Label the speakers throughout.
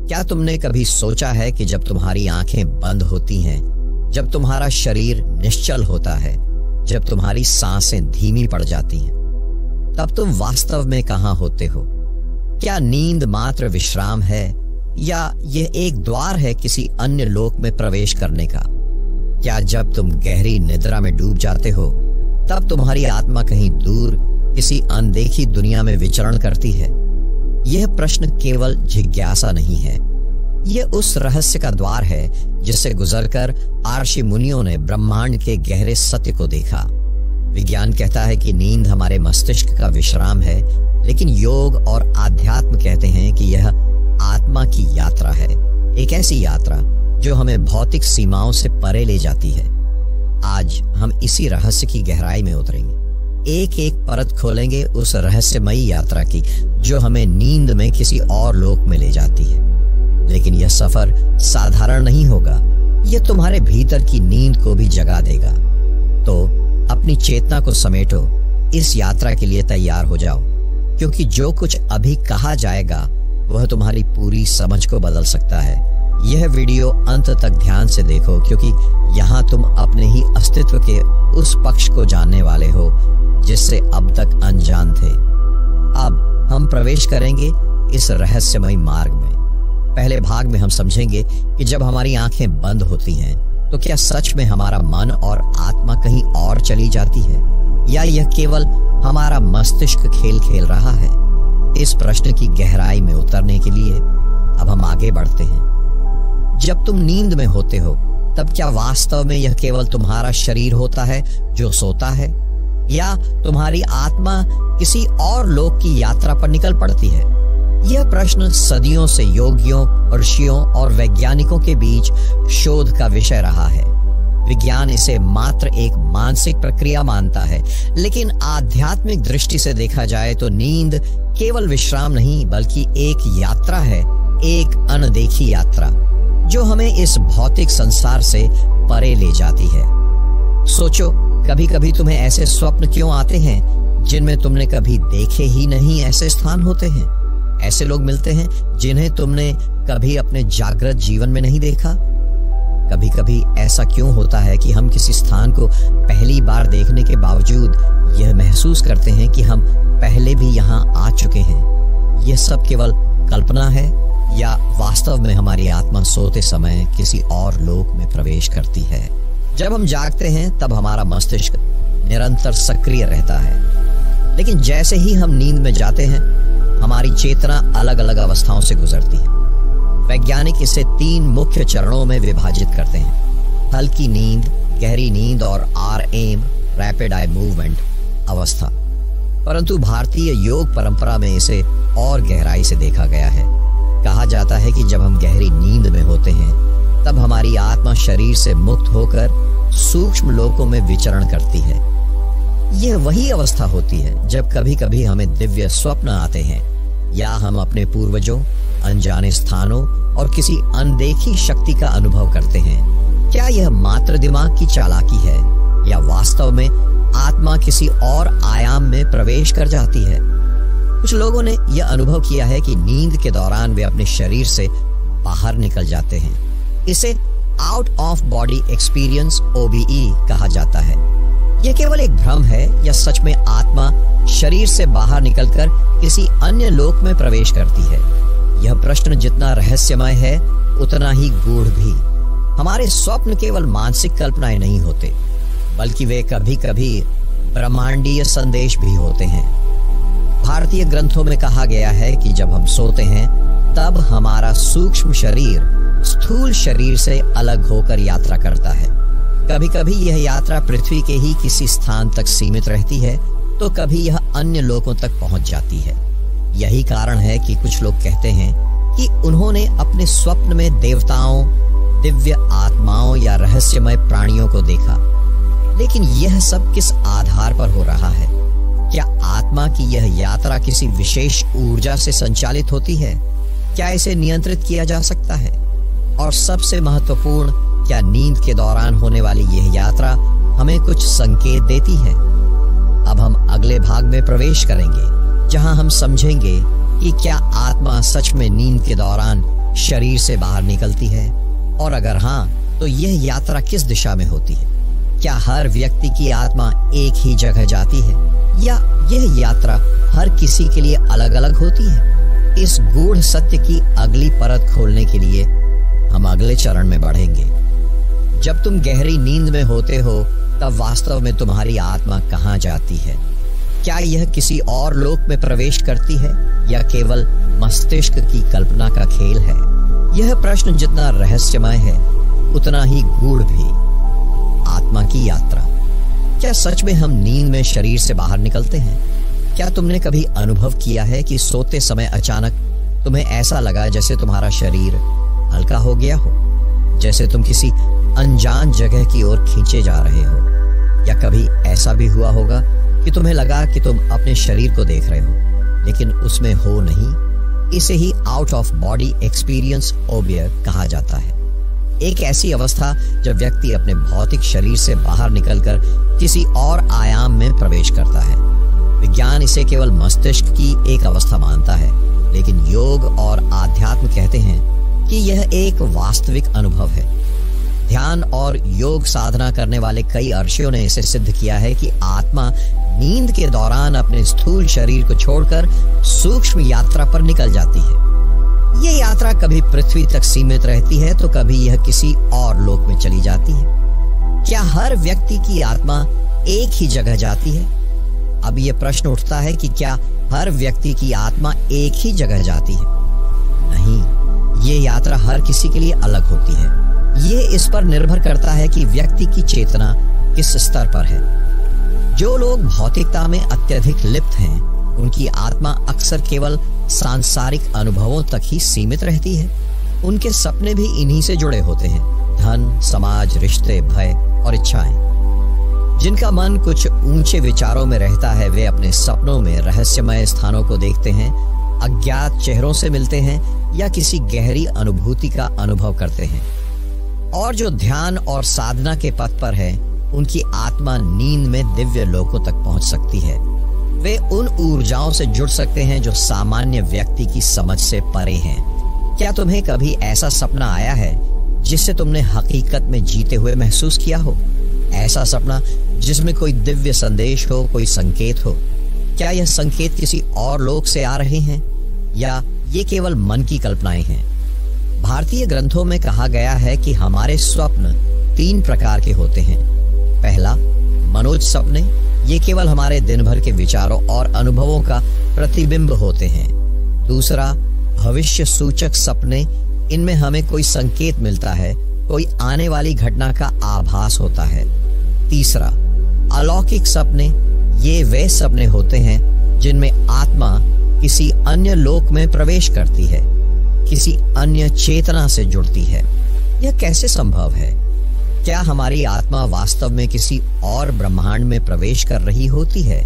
Speaker 1: क्या तुमने कभी सोचा है कि जब तुम्हारी आंखें बंद होती हैं, जब तुम्हारा शरीर निश्चल होता है, जब तुम्हारी सांसें धीमी पड़ जाती हैं, तब तुम वास्तव में कहां होते हो? क्या नींद मात्र विश्राम है या यह एक द्वार है किसी अन्य लोक में प्रवेश करने का? क्या जब तुम गहरी निद्रा में डूब जाते हो तब तुम्हारी आत्मा कहीं दूर किसी अनदेखी दुनिया में विचरण करती है? यह प्रश्न केवल जिज्ञासा नहीं है, यह उस रहस्य का द्वार है जिससे गुजरकर आर्षि मुनियों ने ब्रह्मांड के गहरे सत्य को देखा। विज्ञान कहता है कि नींद हमारे मस्तिष्क का विश्राम है, लेकिन योग और आध्यात्म कहते हैं कि यह आत्मा की यात्रा है, एक ऐसी यात्रा जो हमें भौतिक सीमाओं से परे ले जाती है। आज हम इसी रहस्य की गहराई में उतरेंगे, एक एक परत खोलेंगे उस रहस्यमयी यात्रा की जो हमें नींद में किसी और लोक में ले जाती है। लेकिन यह सफर साधारण नहीं होगा, यह तुम्हारे भीतर की नींद को भी जगा देगा। तो अपनी चेतना को समेटो, इस यात्रा के लिए तैयार हो जाओ, क्योंकि जो कुछ अभी कहा जाएगा वह तुम्हारी पूरी समझ को बदल सकता है। यह वीडियो अंत तक ध्यान से देखो, क्योंकि यहाँ तुम अपने ही अस्तित्व के उस पक्ष को जानने वाले हो जिससे अब तक अनजान थे। अब हम प्रवेश करेंगे इस रहस्यमय मार्ग में। पहले भाग में हम समझेंगे कि जब हमारी आंखें बंद होती हैं तो क्या सच में हमारा मन और आत्मा कहीं और चली जाती है, या यह केवल हमारा मस्तिष्क खेल खेल रहा है? इस प्रश्न की गहराई में उतरने के लिए अब हम आगे बढ़ते हैं। जब तुम नींद में होते हो तब क्या वास्तव में यह केवल तुम्हारा शरीर होता है जो सोता है, या तुम्हारी आत्मा किसी और लोक की यात्रा पर निकल पड़ती है? यह प्रश्न सदियों से योगियों, ऋषियों और वैज्ञानिकों के बीच शोध का विषय रहा है। विज्ञान इसे मात्र एक मानसिक प्रक्रिया मानता है, लेकिन आध्यात्मिक दृष्टि से देखा जाए तो नींद केवल विश्राम नहीं बल्कि एक यात्रा है, एक अनदेखी यात्रा जो हमें इस भौतिक संसार से परे ले जाती है। सोचो, कभी कभी तुम्हें ऐसे स्वप्न क्यों आते हैं जिनमें तुमने कभी देखे ही नहीं ऐसे स्थान होते हैं? ऐसे लोग मिलते हैं जिन्हें तुमने कभी अपने जागृत जीवन में नहीं देखा। कभी कभी ऐसा क्यों होता है कि हम किसी स्थान को पहली बार देखने के बावजूद यह महसूस करते हैं कि हम पहले भी यहाँ आ चुके हैं? यह सब केवल कल्पना है या वास्तव में हमारी आत्मा सोते समय किसी और लोक में प्रवेश करती है? जब हम जागते हैं तब हमारा मस्तिष्क निरंतर सक्रिय रहता है, लेकिन जैसे ही हम नींद में जाते हैं हमारी चेतना अलग अलग अवस्थाओं से गुजरती है। वैज्ञानिक इसे 3 मुख्य चरणों में विभाजित करते हैं: हल्की नींद, गहरी नींद और REM रैपिड आई मूवमेंट अवस्था। परंतु भारतीय योग परंपरा में इसे और गहराई से देखा गया है। कहा जाता है कि जब हम गहरी नींद में होते हैं तब हमारी आत्मा शरीर से मुक्त होकर सूक्ष्म लोकों में विचरण करती है। यह वही अवस्था होती है जब कभी कभी हमें दिव्य स्वप्न आते हैं, या हम अपने पूर्वजों, अनजाने स्थानों और किसी अनदेखी शक्ति का अनुभव करते हैं। क्या यह मात्र दिमाग की चालाकी है, या वास्तव में आत्मा किसी और आयाम में प्रवेश कर जाती है? कुछ लोगों ने यह अनुभव किया है कि नींद के दौरान वे अपने शरीर से बाहर निकल जाते हैं। इसे out of body experience OBE कहा जाता है। यह केवल एक भ्रम है या सच में आत्मा शरीर से बाहर निकलकर किसी अन्य लोक में प्रवेश करती है? यह प्रश्न जितना रहस्यमय है उतना ही गूढ़ भी। हमारे स्वप्न केवल मानसिक कल्पनाएं नहीं होते, बल्कि वे कभी कभी ब्रह्मांडीय संदेश भी होते हैं। भारतीय ग्रंथों में कहा गया है कि जब हम सोते हैं तब हमारा सूक्ष्म शरीर स्थूल शरीर से अलग होकर यात्रा करता है। कभी कभी यह यात्रा पृथ्वी के ही किसी स्थान तक सीमित रहती है, तो कभी यह अन्य लोकों तक पहुंच जाती है। यही कारण है कि कुछ लोग कहते हैं कि उन्होंने अपने स्वप्न में देवताओं, दिव्य आत्माओं या रहस्यमय प्राणियों को देखा। लेकिन यह सब किस आधार पर हो रहा है? क्या आत्मा की यह यात्रा किसी विशेष ऊर्जा से संचालित होती है? क्या इसे नियंत्रित किया जा सकता है? और सबसे महत्वपूर्ण, क्या नींद के दौरान होने वाली यह यात्रा हमें कुछ संकेत देती है? अब हम अगले भाग में प्रवेश करेंगे, जहां हम समझेंगे कि क्या आत्मा सच में नींद के दौरान शरीर से बाहर निकलती है? और अगर हाँ, तो यह यात्रा किस दिशा में होती है? क्या हर व्यक्ति की आत्मा एक ही जगह जाती है या यह यात्रा हर किसी के लिए अलग अलग होती है? इस गूढ़ सत्य की अगली परत खोलने के लिए हम अगले चरण में बढ़ेंगे। जब तुम गहरी नींद में होते हो तब वास्तव में तुम्हारी आत्मा कहाँ जाती है? क्या यह किसी और लोक में प्रवेश करती है या केवल मस्तिष्क की कल्पना का खेल है? यह प्रश्न जितना रहस्यमय है उतना ही गूढ़ भी। आत्मा की यात्रा। क्या सच में हम नींद में शरीर से बाहर निकलते हैं? क्या तुमने कभी अनुभव किया है कि सोते समय अचानक तुम्हें ऐसा लगा जैसे तुम्हारा शरीर हल्का हो गया हो, जैसे तुम किसी अनजान जगह की ओर खींचे जा रहे हो? या कभी ऐसा भी हुआ होगा कि तुम्हें लगा कि तुम अपने शरीर को देख रहे हो लेकिन उसमें हो नहीं? इसे ही आउट ऑफ बॉडी एक्सपीरियंस ओबियर कहा जाता है। एक ऐसी अवस्था जब व्यक्ति अपने भौतिक शरीर से बाहर निकलकर किसी और आयाम में प्रवेश करता है। विज्ञान इसे केवल मस्तिष्क की एक अवस्था मानता है, लेकिन योग और आध्यात्म कहते हैं कि यह एक वास्तविक अनुभव है। ध्यान और योग साधना करने वाले कई ऋषियों ने इसे सिद्ध किया है कि आत्मा नींद के दौरान अपने स्थूल शरीर को छोड़कर सूक्ष्म यात्रा पर निकल जाती है। ये यात्रा कभी पृथ्वी तक सीमित रहती है तो कभी यह किसी और लोक में चली जाती है। क्या हर व्यक्ति की आत्मा एक ही जगह जाती है? अब यह प्रश्न उठता है कि क्या हर व्यक्ति की आत्मा एक ही जगह जाती है? नहीं, ये यात्रा हर किसी के लिए अलग होती है। ये इस पर निर्भर करता है कि व्यक्ति की चेतना किस स्तर पर है। जो लोग भौतिकता में अत्यधिक लिप्त हैं, उनकी आत्मा अक्सर केवल सांसारिक अनुभवों तक ही सीमित रहती है। उनके सपने भी इन्हीं से जुड़े होते हैं: धन, समाज, रिश्ते, भय और इच्छाएं। जिनका मन कुछ ऊंचे विचारों में रहता है, वे अपने सपनों में रहस्यमय स्थानों को देखते हैं, अज्ञात चेहरों से मिलते हैं या किसी गहरी अनुभूति का अनुभव करते हैं। और जो ध्यान और साधना के पथ पर है, उनकी आत्मा नींद में दिव्य लोकों तक पहुंच सकती है। वे उन ऊर्जाओं से जुड़ सकते हैं जो सामान्य व्यक्ति की समझ से परे हैं। क्या तुम्हें कभी ऐसा सपना आया है जिससे तुमने हकीकत में जीते हुए महसूस किया हो? ऐसा सपना जिसमें कोई दिव्य संदेश हो, कोई संकेत हो? क्या यह संकेत किसी और लोक से आ रहे हैं या ये केवल मन की कल्पनाएं हैं? भारतीय ग्रंथों में कहा गया है कि हमारे स्वप्न 3 प्रकार के होते हैं। पहला, मनोज सपने। ये केवल हमारे दिन भर के विचारों और अनुभवों का प्रतिबिंब होते हैं। दूसरा, भविष्य सूचक सपने। इनमें हमें कोई संकेत मिलता है, कोई आने वाली घटना का आभास होता है। तीसरा, अलौकिक सपने। ये वे सपने होते हैं जिनमें आत्मा किसी अन्य लोक में प्रवेश करती है, किसी अन्य चेतना से जुड़ती है। यह कैसे संभव है? क्या हमारी आत्मा वास्तव में किसी और ब्रह्मांड में प्रवेश कर रही होती है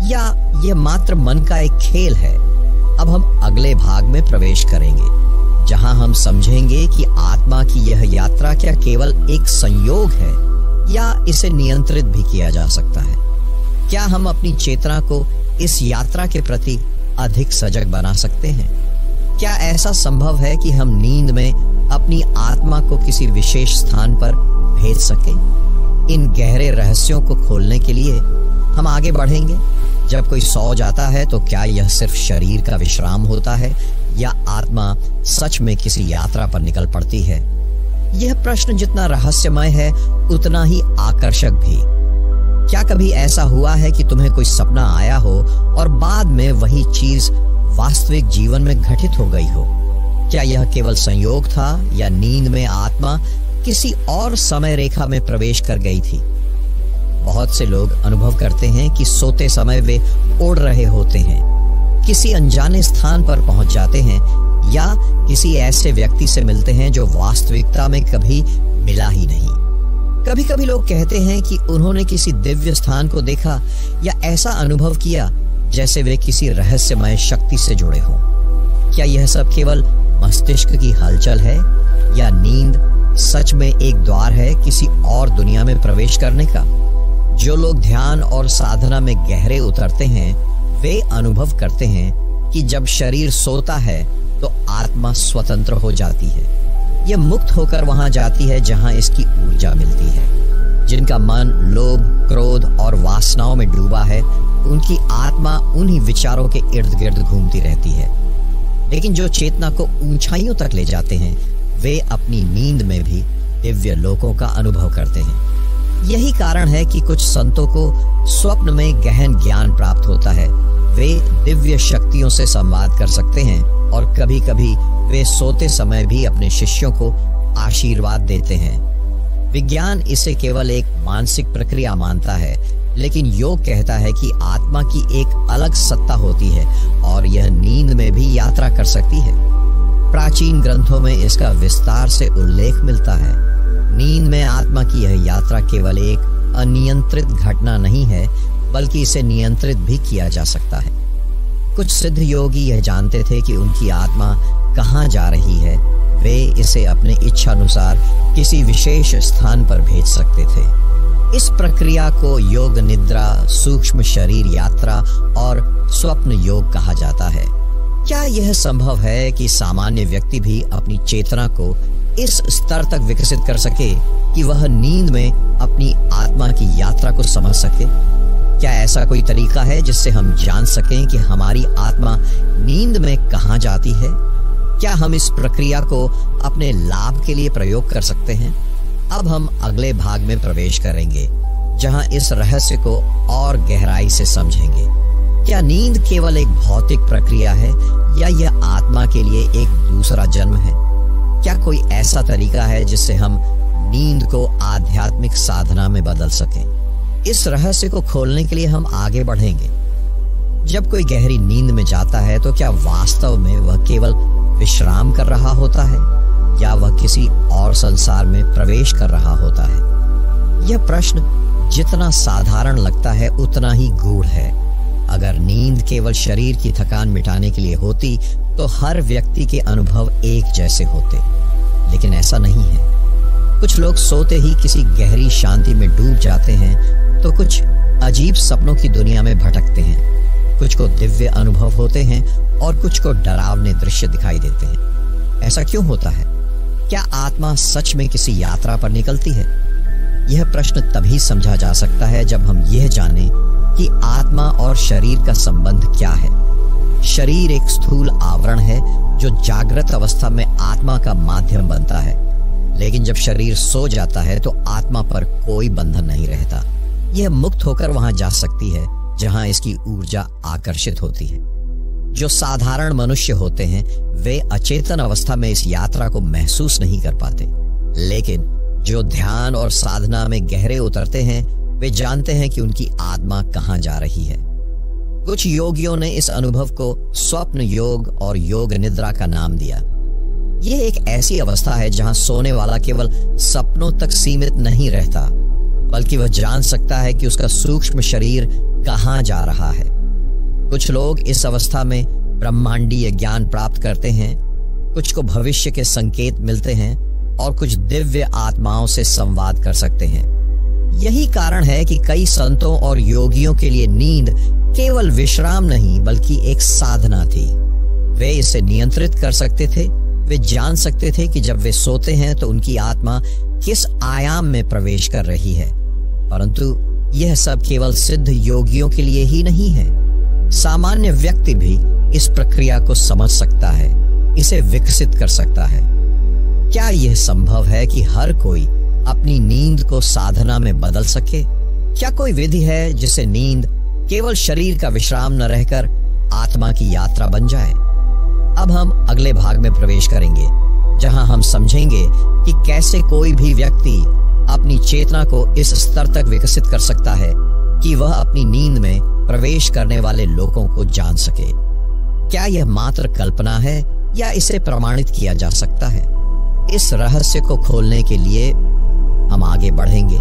Speaker 1: या यह मात्र मन का एक खेल है? अब हम अगले भाग में प्रवेश करेंगे, जहां हम समझेंगे कि आत्मा की यह यात्रा क्या केवल एक संयोग है या इसे नियंत्रित भी किया जा सकता है। क्या हम अपनी चेतना को इस यात्रा के प्रति अधिक सजग बना सकते हैं? क्या ऐसा संभव है कि हम नींद में अपनी आत्मा को किसी विशेष स्थान पर भेज सकें? इन गहरे रहस्यों को खोलने के लिए हम आगे बढ़ेंगे। जब कोई सो जाता है तो क्या यह सिर्फ शरीर का विश्राम होता है या आत्मा सच में किसी यात्रा पर निकल पड़ती है? यह प्रश्न जितना रहस्यमय है उतना ही आकर्षक भी। क्या कभी ऐसा हुआ है कि तुम्हें कोई सपना आया हो और बाद में वही चीज वास्तविक जीवन में घटित हो गई हो? क्या यह केवल संयोग था या नींद में आत्मा किसी और समय रेखा में प्रवेश कर गई थी? बहुत से लोग अनुभव करते हैं कि सोते समय वे उड़ रहे होते हैं, किसी अनजाने स्थान पर पहुंच जाते हैं या किसी ऐसे व्यक्ति से मिलते हैं जो वास्तविकता में कभी मिला ही नहीं। कभी कभी लोग कहते हैं कि उन्होंने किसी दिव्य स्थान को देखा या ऐसा अनुभव किया जैसे वे किसी रहस्यमय शक्ति से जुड़े हों। क्या यह सब केवल मस्तिष्क की हलचल है या नींद सच में एक द्वार है किसी और दुनिया में प्रवेश करने का? जो लोग ध्यान और साधना में गहरे उतरते हैं वे अनुभव करते हैं कि जब शरीर सोता है तो आत्मा स्वतंत्र हो जाती है। यह मुक्त होकर वहां जाती है जहां इसकी ऊर्जा मिलती है। जिनका मन लोभ, क्रोध और वासनाओं में डूबा है, उनकी आत्मा उन्हीं विचारों के इर्द गिर्द घूमती रहती है। लेकिन जो चेतना को ऊंचाइयों तक ले जाते हैं, वे अपनी नींद में भी दिव्य लोकों का अनुभव करते हैं। यही कारण है कि कुछ संतों को स्वप्न में गहन ज्ञान प्राप्त होता है। वे दिव्य शक्तियों से संवाद कर सकते हैं और कभी-कभी वे सोते समय भी अपने शिष्यों को आशीर्वाद देते हैं। विज्ञान इसे केवल एक मानसिक प्रक्रिया मानता है, लेकिन योग कहता है कि आत्मा की एक अलग सत्ता होती है और यह नींद में भी यात्रा कर सकती है। प्राचीन ग्रंथों में इसका विस्तार से उल्लेख मिलता है। नींद में आत्मा की यह यात्रा केवल एक अनियंत्रित घटना नहीं है, बल्कि इसे नियंत्रित भी किया जा सकता है। कुछ सिद्ध योगी यह जानते थे कि उनकी आत्मा कहाँ जा रही है। वे इसे अपने इच्छानुसार किसी विशेष स्थान पर भेज सकते थे। इस प्रक्रिया को योग निद्रा, सूक्ष्म शरीर यात्रा और स्वप्न योग कहा जाता है। क्या यह संभव है कि सामान्य व्यक्ति भी अपनी चेतना को इस स्तर तक विकसित कर सके कि वह नींद में अपनी आत्मा की यात्रा को समझ सके? क्या ऐसा कोई तरीका है जिससे हम जान सकें कि हमारी आत्मा नींद में कहाँ जाती है? क्या हम इस प्रक्रिया को अपने लाभ के लिए प्रयोग कर सकते हैं? अब हम अगले भाग में प्रवेश करेंगे, जहां इस रहस्य को और गहराई से समझेंगे। क्या नींद केवल एक भौतिक प्रक्रिया है या यह आत्मा के लिए एक दूसरा जन्म है? क्या कोई ऐसा तरीका है जिससे हम नींद को आध्यात्मिक साधना में बदल सकें? इस रहस्य को खोलने के लिए हम आगे बढ़ेंगे। जब कोई गहरी नींद में जाता है तो क्या वास्तव में वह केवल विश्राम कर रहा होता है या वह किसी और संसार में प्रवेश कर रहा होता है? यह प्रश्न जितना साधारण लगता है उतना ही गूढ़ है। अगर नींद केवल शरीर की थकान मिटाने के लिए होती तो हर व्यक्ति के अनुभव एक जैसे होते, लेकिन ऐसा नहीं है। कुछ लोग सोते ही किसी गहरी शांति में डूब जाते हैं, तो कुछ अजीब सपनों की दुनिया में भटकते हैं। कुछ को दिव्य अनुभव होते हैं और कुछ को डरावने दृश्य दिखाई देते हैं। ऐसा क्यों होता है? क्या आत्मा सच में किसी यात्रा पर निकलती है? यह प्रश्न तभी समझा जा सकता है जब हम यह जानें कि आत्मा और शरीर का संबंध क्या है। शरीर एक स्थूल आवरण है जो जागृत अवस्था में आत्मा का माध्यम बनता है, लेकिन जब शरीर सो जाता है तो आत्मा पर कोई बंधन नहीं रहता। यह मुक्त होकर वहां जा सकती है जहां इसकी ऊर्जा आकर्षित होती है। जो साधारण मनुष्य होते हैं वे अचेतन अवस्था में इस यात्रा को महसूस नहीं कर पाते, लेकिन जो ध्यान और साधना में गहरे उतरते हैं वे जानते हैं कि उनकी आत्मा कहाँ जा रही है। कुछ योगियों ने इस अनुभव को स्वप्न योग और योग निद्रा का नाम दिया। यह एक ऐसी अवस्था है जहां सोने वाला केवल सपनों तक सीमित नहीं रहता, बल्कि वह जान सकता है कि उसका सूक्ष्म शरीर कहाँ जा रहा है। कुछ लोग इस अवस्था में ब्रह्मांडीय ज्ञान प्राप्त करते हैं, कुछ को भविष्य के संकेत मिलते हैं और कुछ दिव्य आत्माओं से संवाद कर सकते हैं। यही कारण है कि कई संतों और योगियों के लिए नींद केवल विश्राम नहीं बल्कि एक साधना थी। वे इसे नियंत्रित कर सकते थे। वे जान सकते थे कि जब वे सोते हैं तो उनकी आत्मा किस आयाम में प्रवेश कर रही है। परंतु यह सब केवल सिद्ध योगियों के लिए ही नहीं है। सामान्य व्यक्ति भी इस प्रक्रिया को समझ सकता है, इसे विकसित कर सकता है। क्या यह संभव है कि हर कोई अपनी नींद को साधना में बदल सके? क्या कोई विधि है जिससे नींद केवल शरीर का विश्राम न रहकर आत्मा की यात्रा बन जाए? अब हम अगले भाग में प्रवेश करेंगे, जहां हम समझेंगे कि कैसे कोई भी व्यक्ति अपनी चेतना को इस स्तर तक विकसित कर सकता है कि वह अपनी नींद में प्रवेश करने वाले लोगों को जान सके। क्या यह मात्र कल्पना है या इसे प्रमाणित किया जा सकता है? इस रहस्य को खोलने के लिए हम आगे बढ़ेंगे।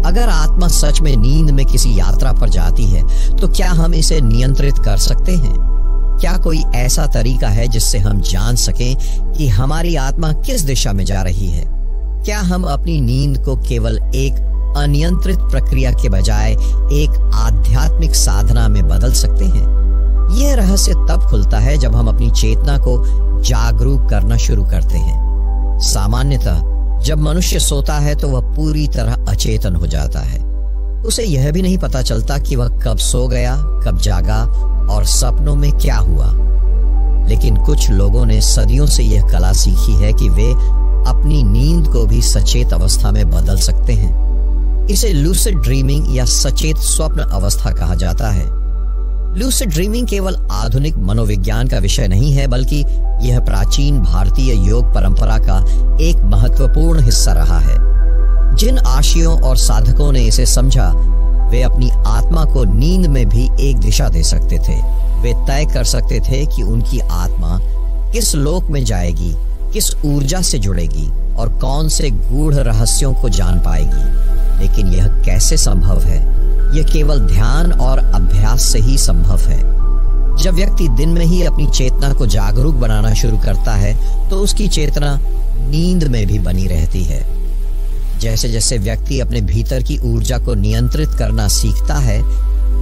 Speaker 1: अगर आत्मा सच में नींद में किसी यात्रा पर जाती है तो क्या हम इसे नियंत्रित कर सकते हैं? क्या कोई ऐसा तरीका है जिससे हम जान सकें कि हमारी आत्मा किस दिशा में जा रही है? क्या हम अपनी नींद को केवल एक अनियंत्रित प्रक्रिया के बजाय एक आध्यात्मिक साधना में बदल सकते हैं? यह रहस्य तब खुलता है जब हम अपनी चेतना को जागरूक करना शुरू करते हैं। सामान्यतः जब मनुष्य सोता है तो वह पूरी तरह अचेतन हो जाता है। उसे यह भी नहीं पता चलता कि वह कब सो गया, कब जागा और सपनों में क्या हुआ। लेकिन कुछ लोगों ने सदियों से यह कला सीखी है कि वे अपनी नींद को भी सचेत अवस्था में बदल सकते हैं। इसे लूसिड ड्रीमिंग या सचेत स्वप्न अवस्था कहा जाता है। लूसिड ड्रीमिंग केवल आधुनिक मनोविज्ञान का विषय नहीं है, बल्कि यह प्राचीन भारतीय योग परंपरा का एक महत्वपूर्ण हिस्सा रहा है। जिन आशियों और साधकों ने इसे समझा, वे अपनी आत्मा को नींद में भी एक दिशा दे सकते थे। वे तय कर सकते थे कि उनकी आत्मा किस लोक में जाएगी, किस ऊर्जा से जुड़ेगी और कौन से गूढ़ रहस्यों को जान पाएगी। लेकिन यह कैसे संभव है? यह केवल ध्यान और अभ्यास से ही संभव है। जब व्यक्ति दिन में ही अपनी चेतना को जागरूक बनाना शुरू करता है तो उसकी चेतना नींद में भी बनी रहती है। जैसे जैसे व्यक्ति अपने भीतर की ऊर्जा को नियंत्रित करना सीखता है,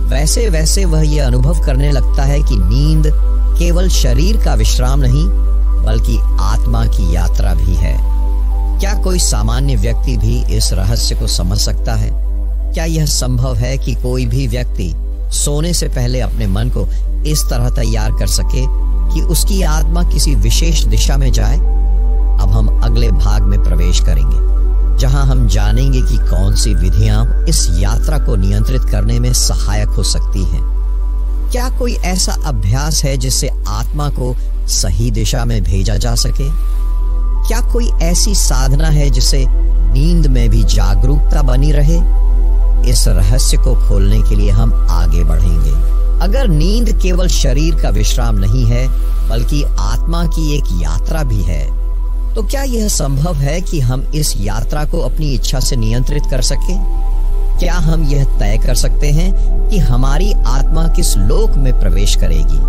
Speaker 1: वैसे वैसे वह यह अनुभव करने लगता है कि नींद केवल शरीर का विश्राम नहीं, बल्कि आत्मा की यात्रा भी है। क्या कोई सामान्य व्यक्ति भी इस रहस्य को समझ सकता है? क्या यह संभव है कि कोई भी व्यक्ति सोने से पहले अपने मन को इस तरह तैयार कर सके कि उसकी आत्मा किसी विशेष दिशा में जाए? अब हम अगले भाग में प्रवेश करेंगे, जहां हम जानेंगे कि कौन सी विधियां इस यात्रा को नियंत्रित करने में सहायक हो सकती हैं। क्या कोई ऐसा अभ्यास है जिससे आत्मा को सही दिशा में भेजा जा सके? क्या कोई ऐसी साधना है जिससे नींद में भी जागरूकता बनी रहे? इस रहस्य को खोलने के लिए हम आगे बढ़ेंगे। अगर नींद केवल शरीर का विश्राम नहीं है, बल्कि आत्मा की एक यात्रा भी है, तो क्या यह संभव है कि हम इस यात्रा को अपनी इच्छा से नियंत्रित कर सकें? क्या हम यह तय कर सकते हैं कि हमारी आत्मा किस लोक में प्रवेश करेगी,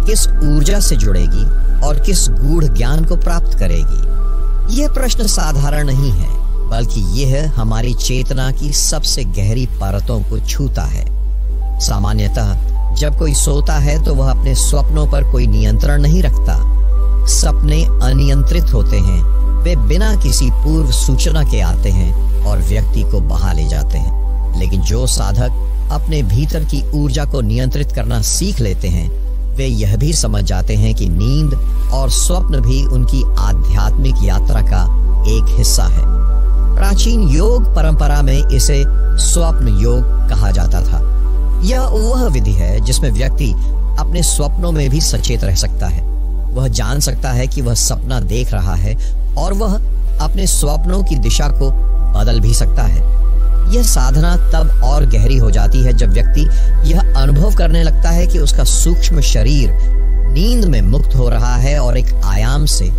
Speaker 1: किस ऊर्जा से जुड़ेगी और किस गूढ़ ज्ञान को प्राप्त करेगी? यह प्रश्न साधारण नहीं है, बल्कि यह हमारी चेतना की सबसे गहरी परतों को छूता है। सामान्यतः जब कोई सोता है तो वह अपने स्वप्नों पर कोई नियंत्रण नहीं रखता। सपने अनियंत्रित होते हैं, वे बिना किसी पूर्व सूचना के आते हैं और व्यक्ति को बहा ले जाते हैं। लेकिन जो साधक अपने भीतर की ऊर्जा को नियंत्रित करना सीख लेते हैं, वे यह भी समझ जाते हैं कि नींद और स्वप्न भी उनकी आध्यात्मिक यात्रा का एक हिस्सा है। प्राचीन योग परंपरा में इसे स्वप्न योग कहा जाता था। यह वह विधि है जिसमें व्यक्ति अपने स्वप्नों में भी सचेत रह सकता है। वह जान सकता है कि वह सपना देख रहा है और वह अपने स्वप्नों की दिशा को बदल भी सकता है। यह साधना तब और गहरी हो जाती है जब व्यक्ति यह अनुभव करने लगता है कि उसका सूक्ष्म शरीर नींद में मुक्त हो रहा है और एक आयाम से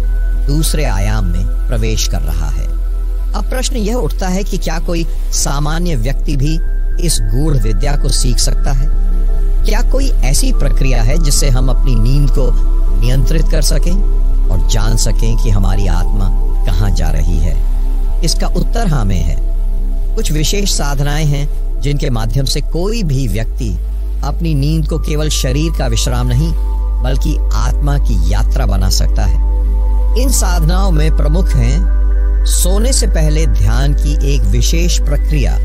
Speaker 1: दूसरे आयाम में प्रवेश कर रहा है। अब प्रश्न यह उठता है कि क्या कोई सामान्य व्यक्ति भी इस गूढ़ विद्या को सीख सकता है? क्या कोई ऐसी प्रक्रिया है जिससे हम अपनी नींद को नियंत्रित कर सकें और जान सकें कि हमारी आत्मा कहां जा रही है? इसका उत्तर हाँ में है। कुछ विशेष साधनाएं हैं जिनके माध्यम से कोई भी व्यक्ति अपनी नींद को केवल शरीर का विश्राम नहीं, बल्कि आत्मा की यात्रा बना सकता है। इन साधनाओं में प्रमुख हैं सोने से पहले ध्यान की एक विशेष प्रक्रिया,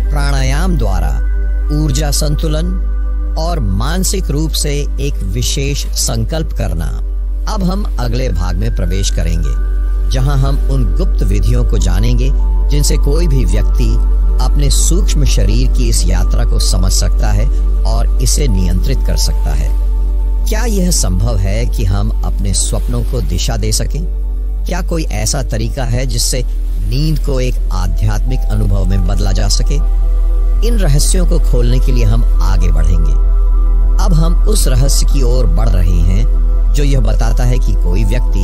Speaker 1: प्राणायाम द्वारा ऊर्जा संतुलन और मानसिक रूप से एक विशेष संकल्प करना। अब हम अगले भाग में प्रवेश करेंगे, जहां हम उन गुप्त विधियों को जानेंगे जिनसे कोई भी व्यक्ति अपने सूक्ष्म शरीर की इस यात्रा को समझ सकता है और इसे नियंत्रित कर सकता है। क्या यह संभव है कि हम अपने स्वप्नों को दिशा दे सकें? क्या कोई ऐसा तरीका है जिससे नींद को एक आध्यात्मिक अनुभव में बदला जा सके? इन रहस्यों को खोलने के लिए हम आगे बढ़ेंगे। अब हम उस रहस्य की ओर बढ़ रहे हैं जो यह बताता है कि कोई व्यक्ति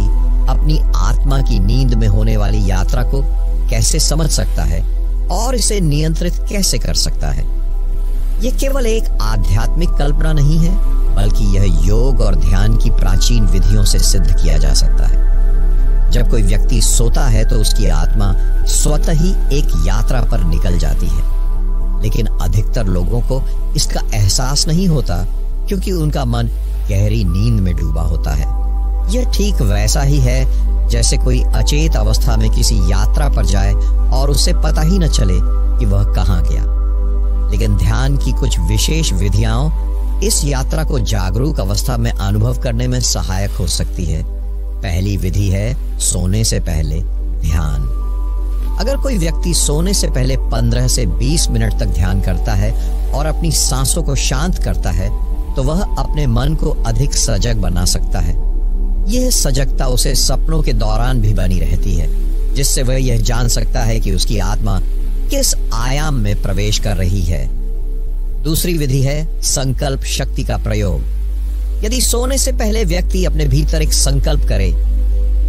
Speaker 1: अपनी आत्मा की नींद में होने वाली यात्रा को कैसे समझ सकता है और इसे नियंत्रित कैसे कर सकता है। यह केवल एक आध्यात्मिक कल्पना नहीं है, बल्कि यह योग और ध्यान की प्राचीन विधियों से सिद्ध किया जा सकता है। जब कोई व्यक्ति सोता है तो उसकी आत्मा स्वतः ही एक यात्रा पर निकल जाती है, लेकिन अधिकतर लोगों को इसका एहसास नहीं होता क्योंकि उनका मन गहरी नींद में डूबा होता है। यह ठीक वैसा ही है जैसे कोई अचेत अवस्था में किसी यात्रा पर जाए और उसे पता ही न चले कि वह कहाँ गया। लेकिन ध्यान की कुछ विशेष विधियां इस यात्रा को जागरूक अवस्था में अनुभव करने में सहायक हो सकती है। पहली विधि है सोने से पहले ध्यान। अगर कोई व्यक्ति सोने से पहले 15 से 20 मिनट तक ध्यान करता है और अपनी सांसों को शांत करता है तो वह अपने मन को अधिक सजग बना सकता है। यह सजगता उसे सपनों के दौरान भी बनी रहती है, जिससे वह यह जान सकता है कि उसकी आत्मा किस आयाम में प्रवेश कर रही है। दूसरी विधि है संकल्प शक्ति का प्रयोग। यदि सोने से पहले व्यक्ति अपने भीतर एक संकल्प करे,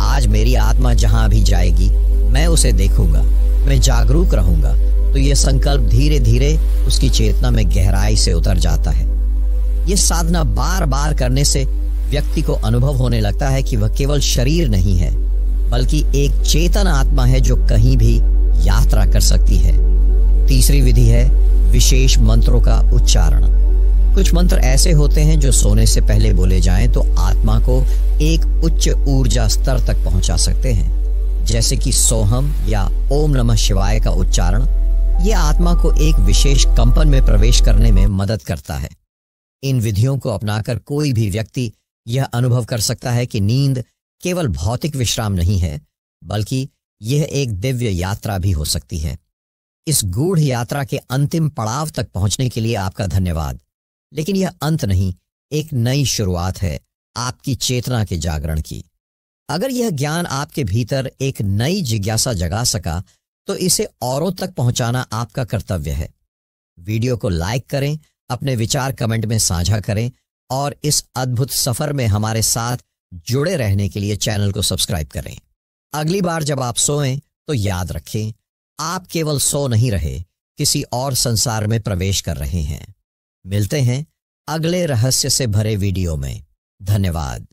Speaker 1: आज मेरी आत्मा जहां भी जाएगी मैं उसे देखूंगा, मैं जागरूक रहूंगा, तो यह संकल्प धीरे धीरे उसकी चेतना में गहराई से उतर जाता है। यह साधना बार बार करने से व्यक्ति को अनुभव होने लगता है कि वह केवल शरीर नहीं है, बल्कि एक चेतन आत्मा है जो कहीं भी यात्रा कर सकती है। तीसरी विधि है विशेष मंत्रों का उच्चारण। कुछ मंत्र ऐसे होते हैं जो सोने से पहले बोले जाएं तो आत्मा को एक उच्च ऊर्जा स्तर तक पहुंचा सकते हैं, जैसे कि सोहम या ओम नमः शिवाय का उच्चारण। यह आत्मा को एक विशेष कंपन में प्रवेश करने में मदद करता है। इन विधियों को अपनाकर कोई भी व्यक्ति यह अनुभव कर सकता है कि नींद केवल भौतिक विश्राम नहीं है, बल्कि यह एक दिव्य यात्रा भी हो सकती है। इस गूढ़ यात्रा के अंतिम पड़ाव तक पहुंचने के लिए आपका धन्यवाद। लेकिन यह अंत नहीं, एक नई शुरुआत है आपकी चेतना के जागरण की। अगर यह ज्ञान आपके भीतर एक नई जिज्ञासा जगा सका तो इसे औरों तक पहुंचाना आपका कर्तव्य है। वीडियो को लाइक करें, अपने विचार कमेंट में साझा करें और इस अद्भुत सफर में हमारे साथ जुड़े रहने के लिए चैनल को सब्सक्राइब करें। अगली बार जब आप सोएं तो याद रखें, आप केवल सो नहीं रहे, किसी और संसार में प्रवेश कर रहे हैं। मिलते हैं अगले रहस्य से भरे वीडियो में। धन्यवाद।